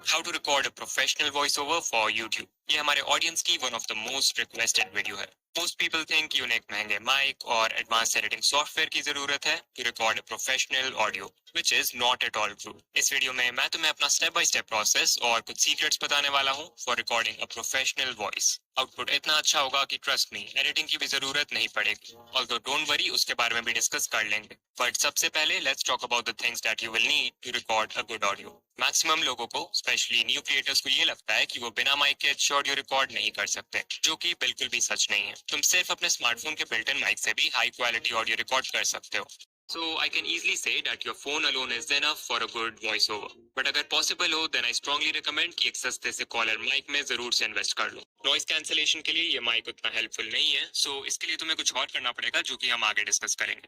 How to record a professional voice over for YouTube. ये हमारे audience की one of the most requested video है। Most people think उन्हें एक महंगे माइक और एडवांस एडिटिंग सॉफ्टवेयर की जरूरत है to record a professional audio, which is not at all true. इस वीडियो में मैं तुम्हें अपना स्टेप बाय स्टेप प्रोसेस और कुछ सीक्रेट्स बताने वाला हूँ for recording a professional voice. Output इतना अच्छा होगा कि ट्रस्ट मी, एडिटिंग की भी जरूरत नहीं पड़ेगी। ऑल्दो डोंट वरी, उसके बारे में भी डिस्कस कर लेंगे। बट सबसे पहले let's talk about the things that you will need to record a good audio. Maximum लोगों को, स्पेशली न्यू क्रिएटर्स को, ये लगता है कि वो बिना माइक के अच्छे ऑडियो रिकॉर्ड नहीं कर सकते, जो कि बिल्कुल भी सच नहीं है। तुम सिर्फ अपने स्मार्टफोन के बिल्ट इन माइक से भी हाई क्वालिटी ऑडियो रिकॉर्ड कर सकते हो। So I can easily say that your phone alone is enough for a good voiceover. But अगर पॉसिबल हो then I strongly recommend कि एक सस्ते से कॉलर माइक में जरूर से इन्वेस्ट कर लो। नॉइस कैंसलेशन के लिए ये माइक उतना हेल्पफुल नहीं है, सो इसके लिए तुम्हें कुछ और करना पड़ेगा, जो कि हम आगे डिस्कस करेंगे।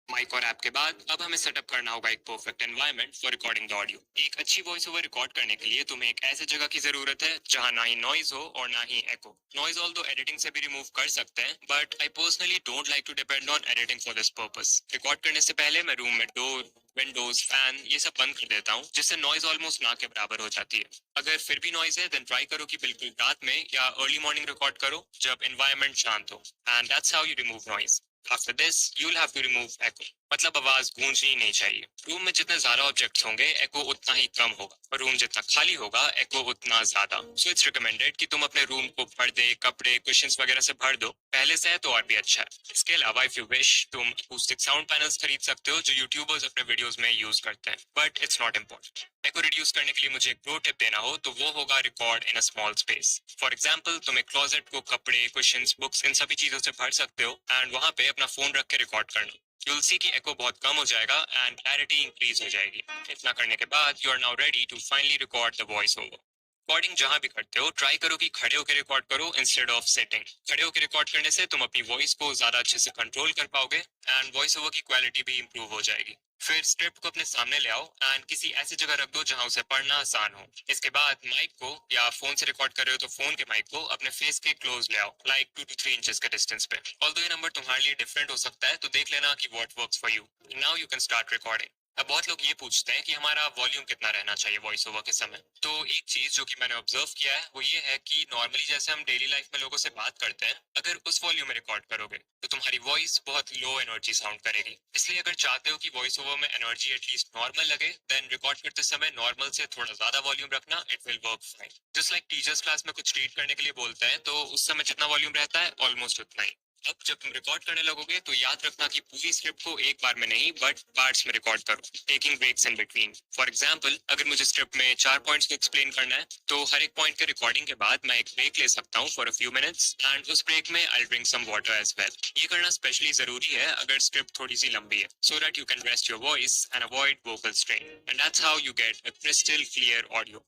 माइक और ऐप के बाद अब हमें सेटअप करना होगा एक perfect environment for recording the audio. एक अच्छी वॉइस ओवर रिकॉर्ड करने के लिए तुम्हें एक ऐसे जगह की जरूरत है जहां ना ही नॉइज हो और ना ही एको। नॉइज ऑल्दो एडिटिंग से भी रिमूव कर सकते हैं, but I personally don't like to depend on editing for this purpose. Record करने से पहले मैं रूम में डोर, विंडोज, फैन ये सब बंद कर देता हूँ, जिससे नॉइज ऑलमोस्ट ना के बराबर हो जाती है। अगर फिर भी नॉइज है देन ट्राई करो कि बिल्कुल रात में या अर्ली मॉर्निंग रिकॉर्ड करो, जब एनवायरनमेंट शांत हो। And that's how you remove noise. After this you will have to remove echo, मतलब आवाज गूंजनी नहीं चाहिए। रूम में जितने ज्यादा ऑब्जेक्ट्स होंगे एको उतना ही कम होगा, और रूम जितना खाली होगा एको उतना ज्यादा। सो इट्स रिकमेंडेड कि तुम अपने रूम को पर्दे, कपड़े, कुशन्स वगैरह से भर दो। पहले से है तो और भी अच्छा है। इसके अलावा इफ यू विश तुम अकूस्टिक साउंड पैनल्स खरीद सकते हो, जो यूट्यूबर्स अपने वीडियोस में यूज करते हैं, but it's not important. Echo reduce करने के लिए मुझे एक प्रो टिप देना हो तो वो होगा record in a small space. For example, तुम एक क्लोजेट को कपड़े, कुशन्स, बुक्स इन सभी चीजों से भर सकते हो एंड वहां पे अपना फोन रख के रिकॉर्ड करना। you'll see कि echo बहुत कम हो जाएगा and clarity increase हो जाएगी। इतना करने के बाद you are now ready to finally record the voice over। Recording जहां भी करते हो ट्राई करो कि खड़े होकर रिकॉर्ड करो इंस्टेड ऑफ सिटिंग। खड़े होकर रिकॉर्ड करने से तुम अपनी वॉइस को ज्यादा अच्छे से कंट्रोल कर पाओगे एंड वॉइस ओवर की क्वालिटी भी इंप्रूव हो जाएगी। फिर स्क्रिप्ट को अपने सामने ले आओ एंड किसी ऐसी जगह रख दो जहां उसे पढ़ना आसान हो। इसके बाद माइक को, या फोन से रिकॉर्ड कर रहे हो तो फोन के माइक को अपने फेस के क्लोज ले आओ, लाइक 2 to 3 इंचेस के डिस्टेंस पे। ऑल्दो ये नंबर तुम्हारे लिए डिफरेंट हो सकता है, तो देख लेना कि what works for you. Now you can start recording. अब बहुत लोग ये पूछते हैं कि हमारा वॉल्यूम कितना रहना चाहिए वॉइस ओवर के समय। तो एक चीज जो कि मैंने ऑब्जर्व किया है वो ये है कि नॉर्मली जैसे हम डेली लाइफ में लोगों से बात करते हैं, अगर उस वॉल्यूम में रिकॉर्ड करोगे तो तुम्हारी वॉइस बहुत लो एनर्जी साउंड करेगी। इसलिए अगर चाहते हो कि वॉइस ओवर में एनर्जी एटलीस्ट नॉर्मल लगे देन रिकॉर्ड करते समय नॉर्मल से थोड़ा ज्यादा वॉल्यूम रखना, it will work fine. Just like teachers class में कुछ रीड करने के लिए बोलते हैं तो उस समय जितना वॉल्यूम रहता है ऑलमोस्ट उतना ही। अब जब तुम रिकॉर्ड करने लगोगे तो याद रखना कि पूरी स्क्रिप्ट को एक बार में नहीं बट पार्ट्स में रिकॉर्ड करो, taking breaks in between. For example, अगर मुझे स्क्रिप्ट में 4 पॉइंट्स को एक्सप्लेन करना है तो हर एक पॉइंट के रिकॉर्डिंग के बाद मैं एक ब्रेक ले सकता हूँ for a few minutes and उस ब्रेक में I drink some water as well. ये करना स्पेशली जरूरी है अगर स्क्रिप्ट थोड़ी सी लंबी है, so that you can rest your voice and avoid vocal strain, and that's how you get a crystal clear audio.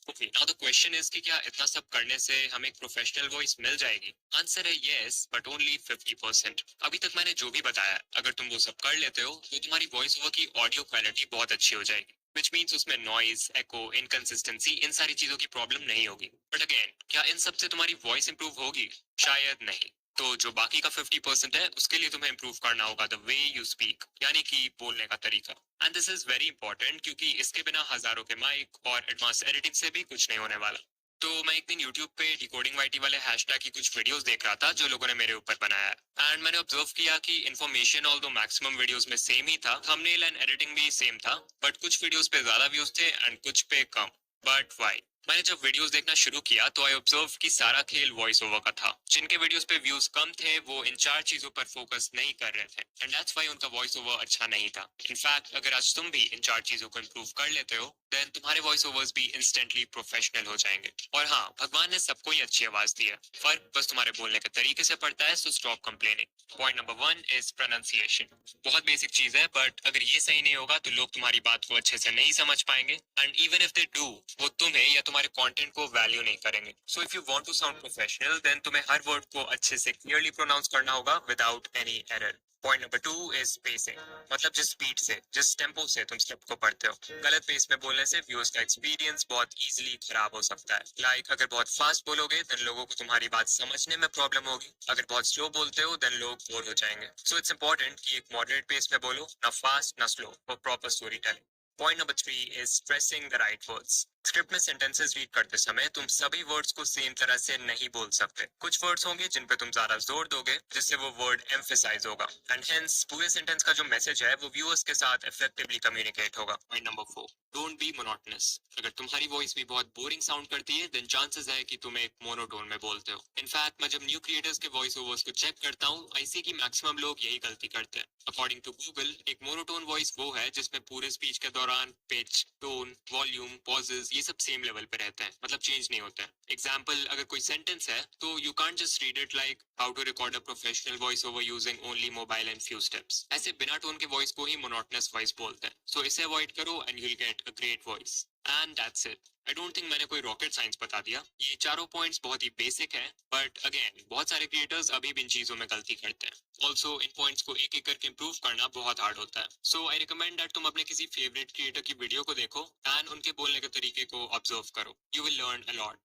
Okay, now the question is कि क्या इतना सब करने से हमें एक प्रोफेशनल वॉइस मिल जाएगी? आंसर है यस, बट ओनली 50%। अभी तक मैंने जो भी बताया, अगर तुम वो सब कर लेते हो तो तुम्हारी वॉइस ओवर की ऑडियो क्वालिटी बहुत अच्छी हो जाएगी, विच मीन्स उसमें नॉइज, एको, इनकंसिस्टेंसी, इन सारी चीजों की प्रॉब्लम नहीं होगी। बट अगेन, क्या इन सब से तुम्हारी वॉइस इंप्रूव होगी? शायद नहीं। तो जो बाकी का 50% है उसके लिए तुम्हें इंप्रूव करना होगा द वे यू स्पीक, यानी कि बोलने का तरीका। And this is very important क्योंकि इसके बिना हजारों के माइक और एडवांस एडिटिंग से भी कुछ नहीं होने वाला। तो मैं एक दिन YouTube पे डिकोडिंग वाईटी वाले हैशटैग की कुछ वीडियोस देख रहा था जो लोगों ने मेरे ऊपर बनाया है, एंड मैंने ऑब्जर्व किया कि इन्फॉर्मेशन ऑल दो मैक्सिमम वीडियोस में सेम ही था, थंबनेल एंड एडिटिंग भी सेम था, बट कुछ वीडियोस पे ज्यादा व्यूज थे एंड कुछ पे कम। But why? मैंने जब वीडियोस देखना शुरू किया तो आई ऑब्जर्व कि सारा खेल वॉइस ओवर का था। जिनके वीडियोस पे व्यूज कम थे वो इन 4 चीजों पर फोकस नहीं कर रहे थे, एंड दैट्स व्हाई उनका वॉइस ओवर अच्छा नहीं था। इनफैक्ट अगर आज तुम भी इन 4 चीजों को इंप्रूव कर लेते हो देन तुम्हारे वॉइस ओवर्स भी इंस्टेंटली प्रोफेशनल हो जाएंगे। और हाँ, भगवान ने सबको ही अच्छी आवाज दी है, फर्क बस तुम्हारे बोलने के तरीके से पड़ता है, so stop complaining. Point number 1 is pronunciation. बहुत बेसिक चीज है, बट अगर ये सही नहीं होगा तो लोग तुम्हारी बात को अच्छे से नहीं समझ पाएंगे, and even if they do, वो तुम्हें या तुम्हारे कंटेंट को वैल्यू नहीं करेंगे। So if you want to sound professional then तुम्हें हर वर्ड को अच्छे से क्लियरली प्रोनाउंस करना होगा without any error. Point number 2 is pacing, मतलब जिस स्पीड से, जिस टेम्पो से तुम स्क्रिप्ट को पढ़ते हो। गलत पेस में बोलने से व्यूअर्स का एक्सपीरियंस बहुत इजीली खराब हो सकता है। लाइक अगर बहुत फास्ट बोलोगे देन लोगों को तुम्हारी बात समझने में प्रॉब्लम होगी, अगर बहुत स्लो बोलते हो देन लोग बोर हो जाएंगे। सो इट्स इंपॉर्टेंट कि एक मॉडरेट पेस में बोलो, ना फास्ट ना slow, for proper story telling. Point number 3 is stressing the right words. Script में सेंटेंसेस रीड करते समय तुम सभी वर्ड्स को सेम तरह से नहीं बोल सकते। कुछ वर्ड्स होंगे जिन पे तुम ज्यादा जोर दोगे, जिससे वो वर्ड एम्फेसाइज होगा, एंड हेंस पूरे सेंटेंस का जो मैसेज है वो व्यूअर्स के साथ इफेक्टिवली कम्युनिकेट होगा। Point number 4, don't be monotonous. अगर तुम्हारी वॉइस भी बहुत बोरिंग साउंड करती है, देन चांसेस है कि तुम एक मोनोटोन में बोलते हो। इनफैक्ट मैं जब न्यू क्रिएटर्स के वॉइस ओवर्स को चेक करता हूँ, आई सी कि मैक्सिमम लोग यही गलती करते हैं। अकॉर्डिंग टू गूगल, एक मोनोटोन वॉइस वो है जिसमें पूरे स्पीच के दौरान पिच, टोन, वॉल्यूम, पॉजेज ये सब सेम लेवल पे रहते हैं, मतलब चेंज नहीं होते हैं। एग्जाम्पल, अगर कोई सेंटेंस है तो you can't just read it like how to record a professional voice over using only mobile and few steps. ऐसे बिना टोन के वॉइस को ही मोनोटोनस वॉइस बोलते हैं। सो इसे अवॉइड करो and you will get a great voice. And that's it. I don't think मैंने कोई रॉकेट साइंस बता दिया। ये चारों पॉइंट्स बहुत ही बेसिक है, बट अगेन बहुत सारे क्रिएटर्स अभी भी इन चीजों में गलती करते हैं। ऑल्सो इन पॉइंट्स को एक एक करके इंप्रूव करना बहुत हार्ड होता है। सो आई रिकमेंड दैट तुम अपने किसी फेवरेट क्रिएटर की वीडियो को देखो एंड उनके बोलने के तरीके को ऑब्जर्व करो। You will learn a lot.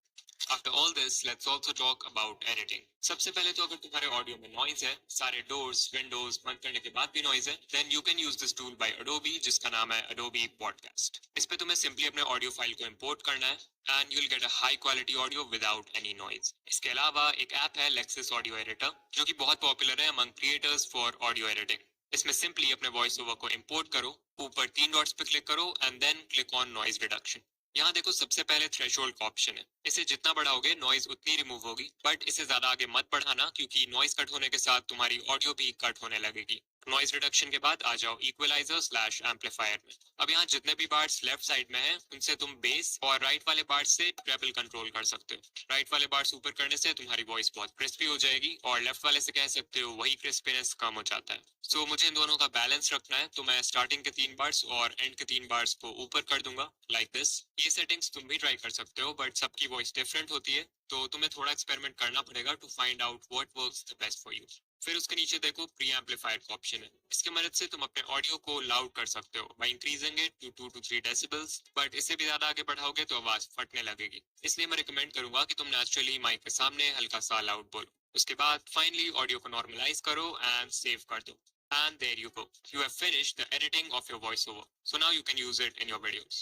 After all this, let's also talk about editing. सबसे पहले तो अगर तुम्हारे ऑडियो में नॉइज है, सारे डोर्स, विंडोज बंद करने के बाद भी नॉइज है, then you can use this tool by Adobe जिसका नाम है Adobe Podcast. इस पे तुम्हें सिंपली अपने ऑडियो फाइल को इंपोर्ट करना है and you'll get a high quality audio without any noise. इसके अलावा एक ऐप है Lexis Audio Editor जो कि बहुत पॉपुलर है among creators for audio editing. इसमें सिंपली अपने वॉइस ओवर को इंपोर्ट करो, ऊपर 3 डॉट्स पे क्लिक करो and then click on noise reduction. यहाँ देखो सबसे पहले थ्रेशोल्ड का ऑप्शन है। इसे जितना बढ़ाओगे नॉइज उतनी रिमूव होगी, बट इसे ज्यादा आगे मत बढ़ाना क्योंकि नॉइज कट होने के साथ तुम्हारी ऑडियो भी कट होने लगेगी। नॉइज रिडक्शन के बाद आ जाओ इक्वलाइजर स्लैश एम्पलीफायर में। अब यहाँ जितने भी बार्स लेफ्ट साइड में हैं, उनसे तुम बेस और राइट वाले बार्स से ट्रेबल कंट्रोल कर सकते हो। राइट वाले बार्स ऊपर करने से तुम्हारी वॉइस बहुत क्रिस्पी हो जाएगी और लेफ्ट वाले से कह सकते हो वही क्रिस्पीनेस कम हो जाता है। सो मुझे इन दोनों का बैलेंस रखना है, तो मैं स्टार्टिंग के 3 बार्स और एंड के 3 बार्स को ऊपर कर दूंगा लाइक दिस। ये सेटिंग्स तुम भी ट्राई कर सकते हो, बट सबकी वॉइस डिफरेंट होती है, तो तुम्हें थोड़ा एक्सपेरिमेंट करना पड़ेगा to find out what works the best for you. फिर उसके नीचे देखो प्री एम्पलीफायर का ऑप्शन है। इसकी मदद से तुम अपने ऑडियो को लाउड कर सकते हो by increasing it to 2 to 3 decibels, but इससे भी ज्यादा आगे बढ़ाओगे तो आवाज फटने लगेगी। इसलिए मैं रिकमेंड करूंगा कि तुम नेचुरली माइक के सामने हल्का सा लाउड बोलो। उसके बाद फाइनली ऑडियो को नॉर्मलाइज करो एंड सेव कर दो। And there you go. You have finished the editing of your voiceover. So now you can use it in your videos.